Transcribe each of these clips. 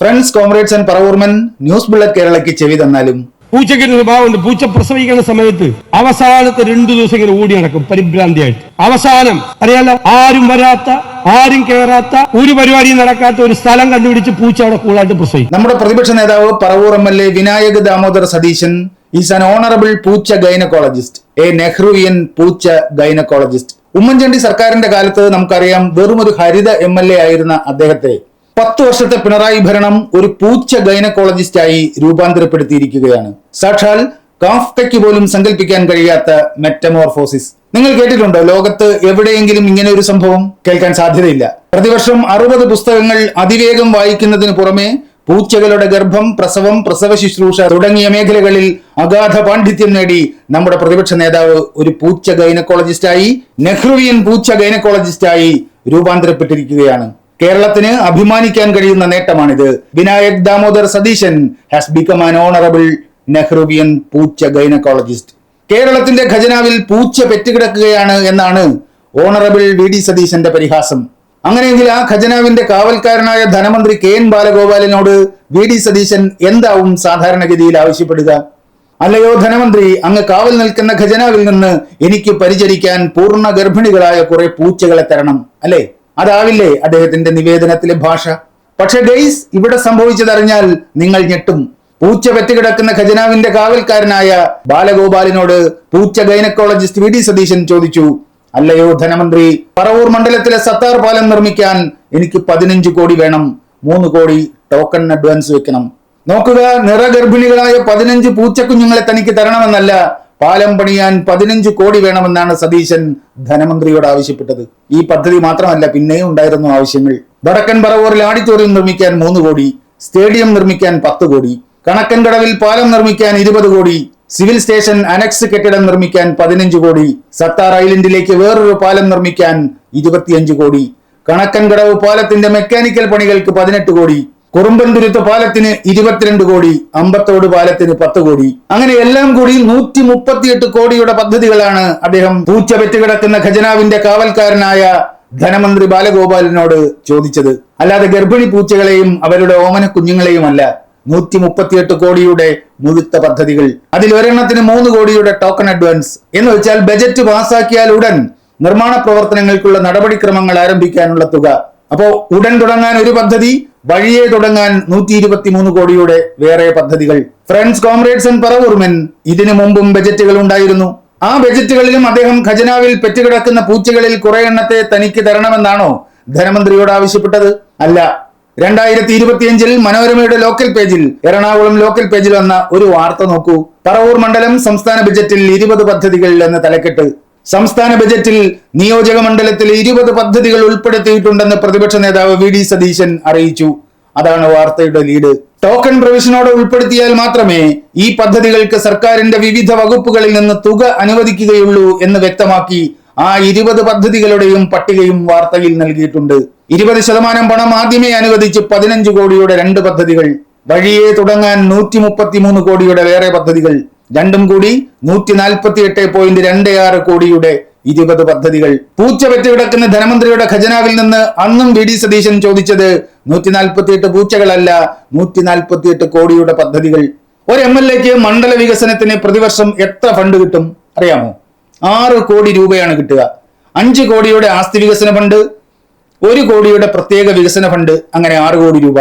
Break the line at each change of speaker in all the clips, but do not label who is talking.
Friends, comrades and പറവൂർമൻ, news bullet കേരളയ്ക്ക് ചെവി തന്നാലും
പൂച്ചയ്ക്ക് ഒരു സ്വഭാവമുണ്ട്. പൂച്ച പ്രസവിക്കുന്ന സമയത്ത് അവസാനത്തെ 2 ദിവസം ഇങ്ങനെ ഓടി നടക്കും പരിഭ്രാന്തിയായിട്ട്. അവസാനം അറിയാലോ, ആരും വരാത്ത, ആരും കയറാത്ത, ഒരു പരിപാടിയും നടക്കാത്ത ഒരു സ്ഥലം കണ്ടുപിടിച്ച് പൂച്ച അവിടെ കൂളായിട്ട് പ്രസവിക്കും.
നമ്മുടെ പ്രതിപക്ഷ നേതാവ് Paravur MLA Vinayak Damodar Satheesan is an honourable പൂച്ച ഗൈനക്കോളജിസ്റ്റ്, എ നെഹ്റുവിയൻ പൂച്ച ഗൈനക്കോളജിസ്റ്റ്. ഉമ്മൻചാണ്ടി സർക്കാരിന്റെ കാലത്ത് നമുക്കറിയാം, വെറും ഒരു ഹരിത MLA ആയിരുന്ന അദ്ദേഹത്തെ 10 വർഷത്തെ പിണറായി ഭരണം ഒരു പൂച്ച ഗൈനക്കോളജിസ്റ്റായി രൂപാന്തരപ്പെടുത്തിയിരിക്കുകയാണ്. സാക്ഷാൽ കാഫ്കയ്ക്ക് പോലും സങ്കല്പിക്കാൻ കഴിയാത്ത മെറ്റമോർഫോസിസ്. നിങ്ങൾ കേട്ടിട്ടുണ്ടോ? ലോകത്ത് എവിടെയെങ്കിലും ഇങ്ങനെ ഒരു സംഭവം കേൾക്കാൻ സാധ്യതയില്ല. പ്രതിവർഷം 60 പുസ്തകങ്ങൾ അതിവേഗം വായിക്കുന്നതിന് പുറമെ പൂച്ചകളുടെ ഗർഭം, പ്രസവം, പ്രസവ ശുശ്രൂഷ തുടങ്ങിയ മേഖലകളിൽ അഗാധ പാണ്ഡിത്യം നേടി നമ്മുടെ പ്രതിപക്ഷ നേതാവ് ഒരു പൂച്ച ഗൈനക്കോളജിസ്റ്റായി, നെഹ്റുവിയൻ പൂച്ച ഗൈനക്കോളജിസ്റ്റായി രൂപാന്തരപ്പെട്ടിരിക്കുകയാണ്. കേരളത്തിന് അഭിമാനിക്കാൻ കഴിയുന്ന നേട്ടമാണിത്. Vinayak Damodar Satheesan has become an honourable Nehruvian പൂച്ച ഗൈനക്കോളജിസ്റ്റ്. കേരളത്തിന്റെ ഖജനാവിൽ പൂച്ച പെറ്റുകിടക്കുകയാണ് എന്നാണ് ഓണറബിൾ VD സതീശന്റെ പരിഹാസം. അങ്ങനെയെങ്കിൽ ആ ഖജനാവിന്റെ കാവൽക്കാരനായ ധനമന്ത്രി KN ബാലഗോപാലിനോട് VD സതീശൻ എന്താവും സാധാരണഗതിയിൽ ആവശ്യപ്പെടുക? അല്ലയോ ധനമന്ത്രി, അങ്ങ് കാവൽ നിൽക്കുന്ന ഖജനാവിൽ നിന്ന് എനിക്ക് പരിചരിക്കാൻ പൂർണ്ണ ഗർഭിണികളായ കുറെ പൂച്ചകളെ തരണം, അല്ലേ? അതാവില്ലേ അദ്ദേഹത്തിന്റെ നിവേദനത്തിലെ ഭാഷ? പക്ഷെ ഗൈസ്, ഇവിടെ സംഭവിച്ചതറിഞ്ഞാൽ നിങ്ങൾ ഞെട്ടും. പൂച്ച പെറ്റുകിടക്കുന്ന ഖജനാവിന്റെ കാവൽക്കാരനായ ബാലഗോപാലിനോട് പൂച്ച ഗൈനക്കോളജിസ്റ്റ് VD സതീശൻ ചോദിച്ചു, അല്ലയോ ധനമന്ത്രി, പറവൂർ മണ്ഡലത്തിലെ സത്താർ പാലം നിർമ്മിക്കാൻ എനിക്ക് 15 കോടി വേണം, 3 കോടി ടോക്കൺ അഡ്വാൻസ് വെക്കണം. നോക്കുക, നിറഗർഭിണികളായ 15 പൂച്ചക്കുഞ്ഞുങ്ങളെ തനിക്ക് തരണമെന്നല്ല, പാലം പണിയാൻ 15 കോടി വേണമെന്നാണ് സതീശൻ ധനമന്ത്രിയോട് ആവശ്യപ്പെട്ടത്. ഈ പദ്ധതി മാത്രമല്ല, പിന്നെയും ഉണ്ടായിരുന്നു ആവശ്യങ്ങൾ. വടക്കൻ പറവൂരിൽ ഓഡിറ്റോറിയം നിർമ്മിക്കാൻ 3 കോടി, സ്റ്റേഡിയം നിർമ്മിക്കാൻ 10 കോടി, കണക്കൻകടവിൽ പാലം നിർമ്മിക്കാൻ 20 കോടി, സിവിൽ സ്റ്റേഷൻ അനക്സ് കെട്ടിടം നിർമ്മിക്കാൻ 15 കോടി, സത്താർ ഐലൻഡിലേക്ക് വേറൊരു പാലം നിർമ്മിക്കാൻ 25 കോടി, കണക്കൻകടവ് പാലത്തിന്റെ മെക്കാനിക്കൽ പണികൾക്ക് 18 കോടി, കുറുമ്പൻതുരുത്ത് പാലത്തിന് 22 കോടി, അമ്പത്തോട് പാലത്തിന് 10 കോടി. അങ്ങനെ എല്ലാം കൂടി 138 കോടിയുടെ പദ്ധതികളാണ് അദ്ദേഹം പൂച്ച പെറ്റുകിടക്കുന്ന ഖജനാവിന്റെ കാവൽക്കാരനായ ധനമന്ത്രി ബാലഗോപാലിനോട് ചോദിച്ചത്. അല്ലാതെ ഗർഭിണി പൂച്ചകളെയും അവരുടെ ഓമന കുഞ്ഞുങ്ങളെയുമല്ല. 138 കോടിയുടെ മുഴുത്ത പദ്ധതികൾ. അതിൽ ഒരെണ്ണത്തിന് 3 കോടിയുടെ ടോക്കൺ അഡ്വാൻസ്. എന്ന് വെച്ചാൽ ബജറ്റ് പാസാക്കിയാൽ ഉടൻ നിർമ്മാണ പ്രവർത്തനങ്ങൾക്കുള്ള നടപടിക്രമങ്ങൾ ആരംഭിക്കാനുള്ള തുക. അപ്പോ ഉടൻ തുടങ്ങാൻ ഒരു പദ്ധതി, വഴിയെ തുടങ്ങാൻ 123 കോടിയുടെ വേറെ പദ്ധതികൾ. ഫ്രണ്ട്സ്, കോമ്രേഡ്സ് ആൻഡ് പറവൂർമൻ, ഇതിനു മുമ്പും ബജറ്റുകൾ ഉണ്ടായിരുന്നു. ആ ബജറ്റുകളിലും അദ്ദേഹം ഖജനാവിൽ പെറ്റുകിടക്കുന്ന പൂച്ചകളിൽ കുറെ എണ്ണത്തെ തനിക്ക് തരണമെന്നാണോ ധനമന്ത്രിയോട് ആവശ്യപ്പെട്ടത്? അല്ല. 2025 മനോരമയുടെ ലോക്കൽ പേജിൽ, എറണാകുളം ലോക്കൽ പേജിൽ വന്ന ഒരു വാർത്ത നോക്കൂ. പറവൂർ മണ്ഡലം സംസ്ഥാന ബജറ്റിൽ 20 പദ്ധതികൾ എന്ന തലക്കെട്ട്. സംസ്ഥാന ബജറ്റിൽ നിയോജക മണ്ഡലത്തിൽ 20 പദ്ധതികൾ ഉൾപ്പെടുത്തിയിട്ടുണ്ടെന്ന് പ്രതിപക്ഷ നേതാവ് VD സതീശൻ അറിയിച്ചു. അതാണ് വാർത്തയുടെ ലീഡ്. ടോക്കൺ പ്രൊവിഷനോടെ ഉൾപ്പെടുത്തിയാൽ മാത്രമേ ഈ പദ്ധതികൾക്ക് സർക്കാരിന്റെ വിവിധ വകുപ്പുകളിൽ നിന്ന് തുക അനുവദിക്കുകയുള്ളൂ എന്ന് വ്യക്തമാക്കി ആ 20 പദ്ധതികളുടെയും പട്ടികയും വാർത്തയിൽ നൽകിയിട്ടുണ്ട്. 20% പണം ആദ്യമേ അനുവദിച്ച് 15 കോടിയുടെ 2 പദ്ധതികൾ, വഴിയെ തുടങ്ങാൻ 133 കോടിയുടെ വേറെ പദ്ധതികൾ, രണ്ടും കൂടി 148.26 കോടിയുടെ 20 പദ്ധതികൾ. പൂച്ച പെറ്റുകിടക്കുന്ന ധനമന്ത്രിയുടെ ഖജനാവിൽ നിന്ന് അന്നും VD സതീശൻ ചോദിച്ചത് 148 പൂച്ചകളല്ല, 148 കോടിയുടെ പദ്ധതികൾ. ഒരു MLAക്ക് മണ്ഡല വികസനത്തിന് പ്രതിവർഷം എത്ര ഫണ്ട് കിട്ടും അറിയാമോ? 6 കോടി രൂപയാണ് കിട്ടുക. 5 കോടിയുടെ ആസ്തി വികസന ഫണ്ട്, 1 കോടിയുടെ പ്രത്യേക വികസന ഫണ്ട്, അങ്ങനെ 6 കോടി രൂപ.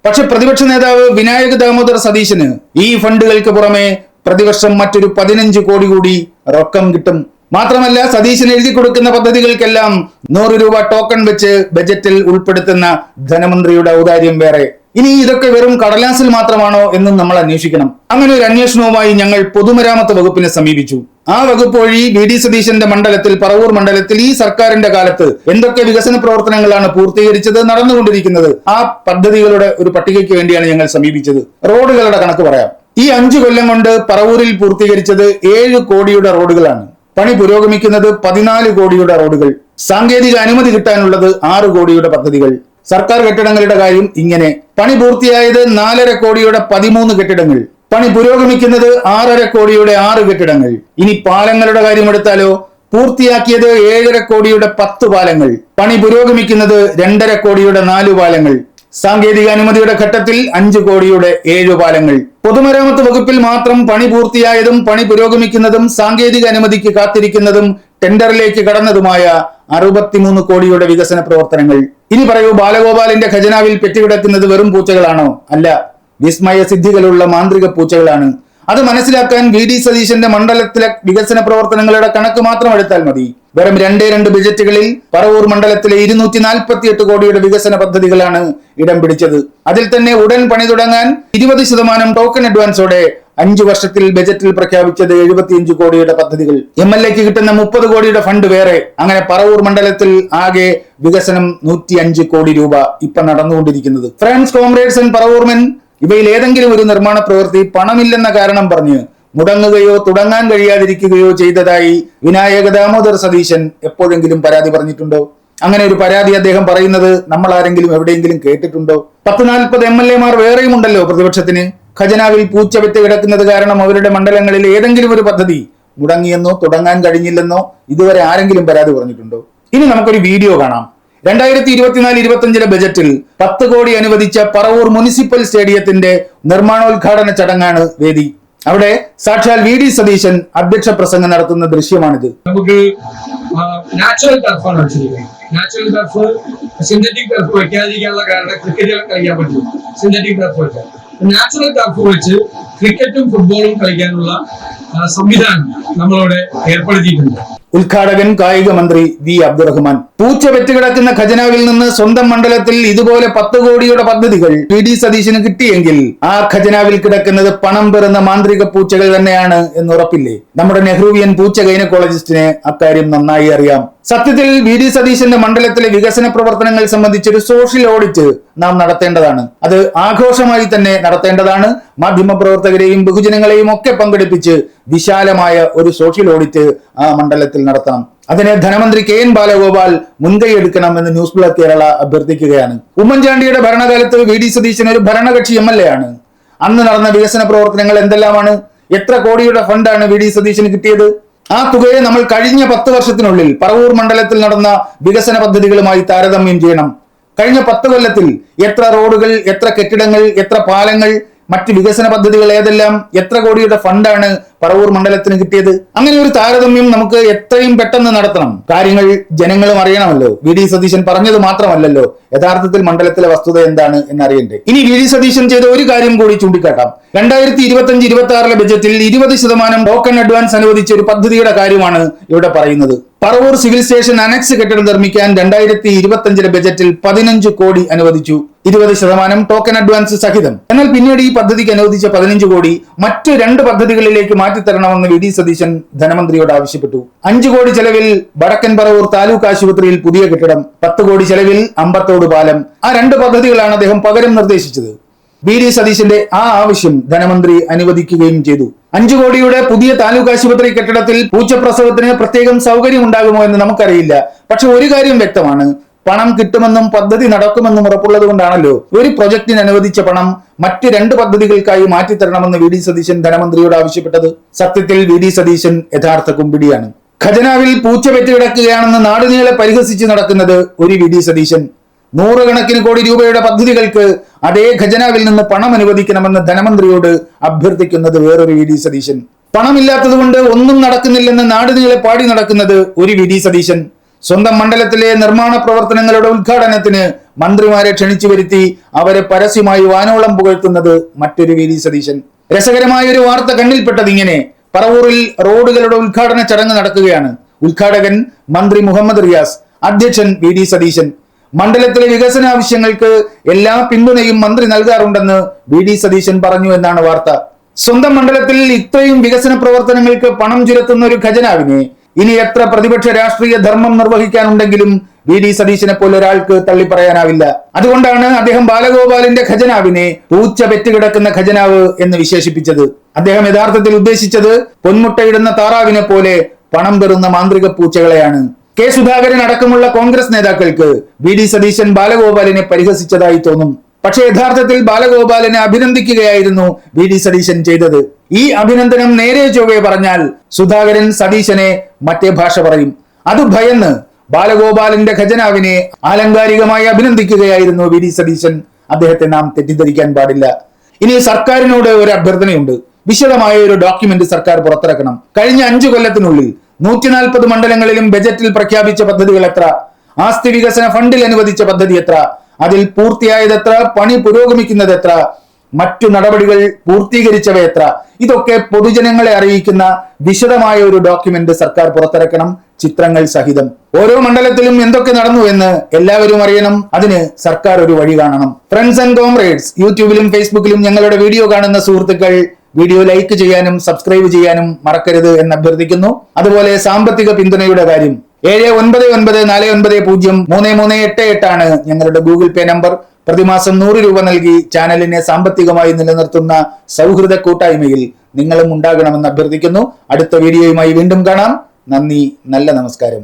പക്ഷെ പ്രതിപക്ഷ നേതാവ് വിനായക് ദാമോദർ സതീശന് ഈ ഫണ്ടുകൾക്ക് പുറമെ പ്രതിവർഷം മറ്റൊരു 15 കോടി കൂടി റൊക്കം കിട്ടും. മാത്രമല്ല, സതീശൻ എഴുതി കൊടുക്കുന്ന പദ്ധതികൾക്കെല്ലാം 100 രൂപ ടോക്കൺ വെച്ച് ബജറ്റിൽ ഉൾപ്പെടുത്തുന്ന ധനമന്ത്രിയുടെ ഔദാര്യം വേറെ. ഇനി ഇതൊക്കെ വെറും കടലാസിൽ മാത്രമാണോ എന്നും നമ്മൾ അന്വേഷിക്കണം. അങ്ങനെ ഒരു അന്വേഷണവുമായി ഞങ്ങൾ പൊതുമരാമത്ത് വകുപ്പിനെ സമീപിച്ചു. ആ വകുപ്പ് വഴി VD സതീശന്റെ മണ്ഡലത്തിൽ, പറവൂർ മണ്ഡലത്തിൽ ഈ സർക്കാരിന്റെ കാലത്ത് എന്തൊക്കെ വികസന പ്രവർത്തനങ്ങളാണ് പൂർത്തീകരിച്ചത്, നടന്നുകൊണ്ടിരിക്കുന്നത്, ആ പദ്ധതികളുടെ ഒരു പട്ടികയ്ക്ക് വേണ്ടിയാണ് ഞങ്ങൾ സമീപിച്ചത്. റോഡുകളുടെ കണക്ക് പറയാം. ഈ 5 കൊല്ലം കൊണ്ട് പറവൂരിൽ പൂർത്തീകരിച്ചത് 7 കോടിയുടെ റോഡുകളാണ്. പണി പുരോഗമിക്കുന്നത് 14 കോടിയുടെ റോഡുകൾ. സാങ്കേതിക അനുമതി കിട്ടാനുള്ളത് 6 കോടിയുടെ പദ്ധതികൾ. സർക്കാർ കെട്ടിടങ്ങളുടെ കാര്യം ഇങ്ങനെ. പണി പൂർത്തിയായത് 4.5 കോടിയുടെ 13 കെട്ടിടങ്ങൾ, പണി പുരോഗമിക്കുന്നത് 6.5 കോടിയുടെ 6 കെട്ടിടങ്ങൾ. ഇനി പാലങ്ങളുടെ കാര്യം എടുത്താലോ, പൂർത്തിയാക്കിയത് 7.5 കോടിയുടെ 10 പാലങ്ങൾ, പണി പുരോഗമിക്കുന്നത് 2.5 കോടിയുടെ 4 പാലങ്ങൾ. സാങ്കേതിക അനുമതിയുടെ ഘട്ടത്തിൽ 5 കോടിയുടെ 7 പാലങ്ങൾ. പൊതുമരാമത്ത് വകുപ്പിൽ മാത്രം പണി പൂർത്തിയായതും പണി പുരോഗമിക്കുന്നതും സാങ്കേതിക അനുമതിക്ക് കാത്തിരിക്കുന്നതും ടെൻഡറിലേക്ക് കടന്നതുമായ 63 കോടിയുടെ വികസന പ്രവർത്തനങ്ങൾ. ഇനി പറയൂ, ബാലഗോപാലിന്റെ ഖജനാവിൽ പെറ്റുകിടക്കുന്നത് വെറും പൂച്ചകളാണോ? അല്ല, വിസ്മയ സിദ്ധികളുള്ള മാന്ത്രിക പൂച്ചകളാണ്. അത് മനസ്സിലാക്കാൻ വി.ഡി. സതീശന്റെ മണ്ഡലത്തിലെ വികസന പ്രവർത്തനങ്ങളുടെ കണക്ക് മാത്രം എടുത്താൽ മതി. വെറും 2 ബജറ്റുകളിൽ പറവൂർ മണ്ഡലത്തിലെ 248 കോടിയുടെ വികസന പദ്ധതികളാണ് ഇടം പിടിച്ചത്. അതിൽ തന്നെ ഉടൻ പണി തുടങ്ങാൻ 20% ടോക്കൺ അഡ്വാൻസോടെ 5 വർഷത്തിൽ ബജറ്റിൽ പ്രഖ്യാപിച്ചത് 75 കോടിയുടെ പദ്ധതികൾ. MLAക്ക് കിട്ടുന്ന 30 കോടിയുടെ ഫണ്ട് വേറെ. അങ്ങനെ പറവൂർ മണ്ഡലത്തിൽ ആകെ വികസനം 105 കോടി രൂപ ഇപ്പൊ നടന്നുകൊണ്ടിരിക്കുന്നത്. ഫ്രണ്ട്സ്, കോമ്രേഡ്സ് ആൻഡ് പറവൂർമെൻ, ഇവയിൽ ഏതെങ്കിലും ഒരു നിർമ്മാണ പ്രവൃത്തി പണമില്ലെന്ന കാരണം പറഞ്ഞ് മുടങ്ങുകയോ തുടങ്ങാൻ കഴിയാതിരിക്കുകയോ ചെയ്തതായി വിനായക ദാമോദർ സതീശൻ എപ്പോഴെങ്കിലും പരാതി പറഞ്ഞിട്ടുണ്ടോ? അങ്ങനെ ഒരു പരാതി അദ്ദേഹം പറയുന്നത് നമ്മൾ ആരെങ്കിലും എവിടെയെങ്കിലും കേട്ടിട്ടുണ്ടോ? 10-40 MLAമാർ വേറെയും ഉണ്ടല്ലോ പ്രതിപക്ഷത്തിന്. ഖജനാവിൽ പൂച്ച വെറ്റ് കിടക്കുന്നത് കാരണം അവരുടെ മണ്ഡലങ്ങളിൽ ഏതെങ്കിലും ഒരു പദ്ധതി മുടങ്ങിയെന്നോ തുടങ്ങാൻ കഴിഞ്ഞില്ലെന്നോ ഇതുവരെ ആരെങ്കിലും പരാതി പറഞ്ഞിട്ടുണ്ടോ? ഇനി നമുക്കൊരു വീഡിയോ കാണാം. 2024-25 ബജറ്റിൽ 10 കോടി അനുവദിച്ച പറവൂർ മുനിസിപ്പൽ സ്റ്റേഡിയത്തിന്റെ നിർമ്മാണോദ്ഘാടന ചടങ്ങാണ് വേദി. അവിടെ സാക്ഷാൽ വി.ഡി. സതീശൻ അധ്യക്ഷ പ്രസംഗം നടത്തുന്ന ദൃശ്യമാണിത്.
നമുക്ക് നാച്ചുറൽ ടർഫാണ് വെച്ചിരിക്കുന്നത്. നാച്ചുറൽ ടർഫ് സിന്തറ്റിക് ടർഫ് വെക്കാതിരിക്കാനുള്ള കാരണം ക്രിക്കറ്റ് കളിക്കാൻ പറ്റും. സിന്തറ്റിക് ടർഫ് വെച്ചാൽ നാച്ചുറൽ ടർഫ് വെച്ച് ക്രിക്കറ്റും ഫുട്ബോളും കളിക്കാനുള്ള സംവിധാനം നമ്മളവിടെ ഏർപ്പെടുത്തിയിട്ടുണ്ട്.
ഉദ്ഘാടകൻ കായിക മന്ത്രി വി. അബ്ദുറഹ്മാൻ. പൂച്ച വെറ്റുകിടക്കുന്ന ഖജനാവിൽ നിന്ന് സ്വന്തം മണ്ഡലത്തിൽ ഇതുപോലെ 10 കോടിയുടെ പദ്ധതികൾ വി.ഡി. സതീശന് കിട്ടിയെങ്കിൽ ആ ഖജനാവിൽ കിടക്കുന്നത് പണം പെറുന്ന മാന്ത്രിക പൂച്ചകൾ തന്നെയാണ് എന്ന് ഉറപ്പില്ലേ? നമ്മുടെ നെഹ്റുവിയൻ പൂച്ച ഗൈനക്കോളജിസ്റ്റിന് അക്കാര്യം നന്നായി അറിയാം. സത്യത്തിൽ വി.ഡി. സതീശന്റെ മണ്ഡലത്തിലെ വികസന പ്രവർത്തനങ്ങൾ സംബന്ധിച്ചൊരു സോഷ്യൽ ഓഡിറ്റ് നാം നടത്തേണ്ടതാണ്. അത് ആഘോഷമായി തന്നെ നടത്തേണ്ടതാണ്. മാധ്യമപ്രവർത്തകരെയും ബഹുജനങ്ങളെയും ഒക്കെ പങ്കെടുപ്പിച്ച് വിശാലമായ ഒരു സോഷ്യൽ ഓഡിറ്റ് ആ മണ്ഡലത്തിൽ നടത്തണം. അതിന് ധനമന്ത്രി K N. Balagopal മുൻകൈയെടുക്കണമെന്ന് news block Kerala അഭ്യർത്ഥിക്കുകയാണ്. ഉമ്മൻചാണ്ടിയുടെ ഭരണകാലത്ത് വി.ഡി. സതീശൻ ഒരു ഭരണകക്ഷി MLA ആണ്. അന്ന് നടന്ന വികസന പ്രവർത്തനങ്ങൾ എന്തെല്ലാമാണ്? എത്ര കോടിയുടെ ഫണ്ടാണ് വി.ഡി. സതീശന് കിട്ടിയത്? ആ തുകയെ നമ്മൾ കഴിഞ്ഞ 10 വർഷത്തിനുള്ളിൽ പറവൂർ മണ്ഡലത്തിൽ നടന്ന വികസന പദ്ധതികളുമായി താരതമ്യം ചെയ്യണം. കഴിഞ്ഞ 10 കൊല്ലത്തിൽ എത്ര റോഡുകൾ, എത്ര കെട്ടിടങ്ങൾ, എത്ര പാലങ്ങൾ, മറ്റ് വികസന പദ്ധതികൾ ഏതെല്ലാം, എത്ര കോടിയുടെ ഫണ്ടാണ് പറവൂർ മണ്ഡലത്തിന് കിട്ടിയത്? അങ്ങനെ ഒരു താരതമ്യം നമുക്ക് എത്രയും പെട്ടെന്ന് നടത്തണം. കാര്യങ്ങൾ ജനങ്ങളും അറിയണമല്ലോ. വി.ഡി. സതീശൻ പറഞ്ഞത് മാത്രമല്ലല്ലോ, യഥാർത്ഥത്തിൽ മണ്ഡലത്തിലെ വസ്തുത എന്താണ് എന്നറിയണ്ടേ? ഇനി വി.ഡി. സതീശൻ ചെയ്ത ഒരു കാര്യം കൂടി ചൂണ്ടിക്കാട്ടാം. 2025-26 ബജറ്റിൽ 20% ടോക്കൺ അഡ്വാൻസ് അനുവദിച്ച ഒരു പദ്ധതിയുടെ കാര്യമാണ് ഇവിടെ പറയുന്നത്. പറവൂർ സിവിൽ സ്റ്റേഷൻ അനക്സ് കെട്ടിടം നിർമ്മിക്കാൻ 2025 ബജറ്റിൽ 15 കോടി അനുവദിച്ചു. 20% ടോക്കൺ അഡ്വാൻസ് സഹിതം. എന്നാൽ പിന്നീട് ഈ പദ്ധതിക്ക് അനുവദിച്ച 15 കോടി മറ്റ് 2 പദ്ധതികളിലേക്ക് മാറ്റിത്തരണമെന്ന് വി.ഡി. സതീശൻ ധനമന്ത്രിയോട് ആവശ്യപ്പെട്ടു. 5 കോടി ചെലവിൽ വടക്കൻ പറവൂർ താലൂക്ക് ആശുപത്രിയിൽ പുതിയ കെട്ടിടം, 10 കോടി ചെലവിൽ അമ്പത്തോട് പാലം. ആ 2 പദ്ധതികളാണ് അദ്ദേഹം പകരം നിർദ്ദേശിച്ചത്. വി.ഡി. സതീശന്റെ ആ ആവശ്യം ധനമന്ത്രി അനുവദിക്കുകയും ചെയ്തു. 5 കോടിയുടെ പുതിയ താലൂക്ക് ആശുപത്രി കെട്ടിടത്തിൽ പൂച്ചപ്രസവത്തിന് പ്രത്യേകം സൗകര്യം ഉണ്ടാകുമോ എന്ന് നമുക്കറിയില്ല. പക്ഷെ ഒരു കാര്യം വ്യക്തമാണ്, പണം കിട്ടുമെന്നും പദ്ധതി നടക്കുമെന്നും ഉറപ്പുള്ളത് കൊണ്ടാണല്ലോ ഒരു പ്രൊജക്ടിന് അനുവദിച്ച പണം മറ്റ് 2 പദ്ധതികൾക്കായി മാറ്റിത്തരണമെന്ന് വി.ഡി. സതീശൻ ധനമന്ത്രിയോട് ആവശ്യപ്പെട്ടത്. സത്യത്തിൽ വി.ഡി. സതീശൻ യഥാർത്ഥ കുമ്പിടിയാണ്. ഖജനാവിൽ പൂച്ച വെറ്റ് കിടക്കുകയാണെന്ന് നാടുനീളെ പരിഹസിച്ച് നടക്കുന്നത് ഒരു വി.ഡി. സതീശൻ. 100 കണക്കിന് കോടി രൂപയുടെ പദ്ധതികൾക്ക് അതേ ഖജനാവിൽ നിന്ന് പണം അനുവദിക്കണമെന്ന് ധനമന്ത്രിയോട് അഭ്യർത്ഥിക്കുന്നത് വേറൊരു വി.ഡി. സതീശൻ. പണമില്ലാത്തത് കൊണ്ട് ഒന്നും നടക്കുന്നില്ലെന്ന് നാടുനീളെ പാടി നടക്കുന്നത് ഒരു വി.ഡി. സതീശൻ. സ്വന്തം മണ്ഡലത്തിലെ നിർമ്മാണ പ്രവർത്തനങ്ങളുടെ ഉദ്ഘാടനത്തിന് മന്ത്രിമാരെ ക്ഷണിച്ചു വരുത്തി അവരെ പരസ്യമായി വാനോളം പുകഴ്ത്തുന്നത് മറ്റൊരു വി.ഡി. സതീശൻ. രസകരമായ ഒരു വാർത്ത കണ്ണിൽപ്പെട്ടത് ഇങ്ങനെ: പറവൂരിൽ റോഡുകളുടെ ഉദ്ഘാടന ചടങ്ങ് നടക്കുകയാണ്. ഉദ്ഘാടകൻ മന്ത്രി മുഹമ്മദ് റിയാസ്, അധ്യക്ഷൻ വി.ഡി. സതീശൻ. മണ്ഡലത്തിലെ വികസന ആവശ്യങ്ങൾക്ക് എല്ലാ പിന്തുണയും മന്ത്രി നൽകാറുണ്ടെന്ന് വി.ഡി. സതീശൻ പറഞ്ഞു എന്നാണ് വാർത്ത. സ്വന്തം മണ്ഡലത്തിൽ ഇത്രയും വികസന പ്രവർത്തനങ്ങൾക്ക് പണം ചുരത്തുന്ന ഒരു ഖജനാവിനെ ഇനി എത്ര പ്രതിപക്ഷ രാഷ്ട്രീയ ധർമ്മം നിർവഹിക്കാനുണ്ടെങ്കിലും വി.ഡി. സതീശനെ പോലെ ഒരാൾക്ക് തള്ളിപ്പറയാനാവില്ല. അതുകൊണ്ടാണ് അദ്ദേഹം ബാലഗോപാലിന്റെ ഖജനാവിനെ പൂച്ച പെറ്റുകിടക്കുന്ന ഖജനാവ് എന്ന് വിശേഷിപ്പിച്ചത്. അദ്ദേഹം യഥാർത്ഥത്തിൽ ഉദ്ദേശിച്ചത് പൊന്മുട്ടയിടുന്ന താറാവിനെ പോലെ പണം പെറുന്ന മാന്ത്രിക പൂച്ചകളെയാണ്. കെ. സുധാകരൻ അടക്കമുള്ള കോൺഗ്രസ് നേതാക്കൾക്ക് വി.ഡി. സതീശൻ ബാലഗോപാലിനെ പരിഹസിച്ചതായി തോന്നും. പക്ഷേ യഥാർത്ഥത്തിൽ ബാലഗോപാലിനെ അഭിനന്ദിക്കുകയായിരുന്നു വി.ഡി. സതീശൻ ചെയ്തത്. ഈ അഭിനന്ദനം നേരെ ചൊവ്വേ പറഞ്ഞാൽ സുധാകരൻ സതീശനെ മറ്റേ ഭാഷ പറയും. അത് ഭയന്ന് ബാലഗോപാലിന്റെ ഖജനാവിനെ ആലങ്കാരികമായി അഭിനന്ദിക്കുകയായിരുന്നു വി.ഡി. സതീശൻ. അദ്ദേഹത്തെ നാം തെറ്റിദ്ധരിക്കാൻ പാടില്ല. ഇനി സർക്കാരിനോട് ഒരു അഭ്യർത്ഥനയുണ്ട്. വിശദമായ ഒരു ഡോക്യുമെന്റ് സർക്കാർ പുറത്തിറക്കണം. കഴിഞ്ഞ 5 കൊല്ലത്തിനുള്ളിൽ 140 മണ്ഡലങ്ങളിലും ബജറ്റിൽ പ്രഖ്യാപിച്ച പദ്ധതികൾ എത്ര, ആസ്തി വികസന ഫണ്ടിൽ അനുവദിച്ച പദ്ധതി എത്ര, അതിൽ പൂർത്തിയായത് എത്ര, പണി പുരോഗമിക്കുന്നത് എത്ര, മറ്റു നടപടികൾ പൂർത്തീകരിച്ചവ എത്ര, ഇതൊക്കെ പൊതുജനങ്ങളെ അറിയിക്കുന്ന വിശദമായ ഒരു ഡോക്യുമെന്റ് സർക്കാർ പുറത്തിറക്കണം, ചിത്രങ്ങൾ സഹിതം. ഓരോ മണ്ഡലത്തിലും എന്തൊക്കെ നടന്നു എന്ന് എല്ലാവരും അറിയണം. അതിന് സർക്കാർ ഒരു വഴി കാണണം. ഫ്രണ്ട്സ് ആൻഡ് കോംറേഡ്സ്, യൂട്യൂബിലും ഫേസ്ബുക്കിലും ഞങ്ങളുടെ വീഡിയോ കാണുന്ന സുഹൃത്തുക്കൾ വീഡിയോ ലൈക്ക് ചെയ്യാനും സബ്സ്ക്രൈബ് ചെയ്യാനും മറക്കരുത് എന്ന് അഭ്യർത്ഥിക്കുന്നു. അതുപോലെ സാമ്പത്തിക പിന്തുണയുടെ കാര്യം 7994903388 ആണ് ഞങ്ങളുടെ ഗൂഗിൾ പേ നമ്പർ. പ്രതിമാസം 100 രൂപ നൽകി ചാനലിനെ സാമ്പത്തികമായി നിലനിർത്തുന്ന സൗഹൃദ കൂട്ടായ്മയിൽ നിങ്ങളും ഉണ്ടാകണമെന്ന് അഭ്യർത്ഥിക്കുന്നു. അടുത്ത വീഡിയോയുമായി വീണ്ടും കാണാം. നന്ദി, നല്ല നമസ്കാരം.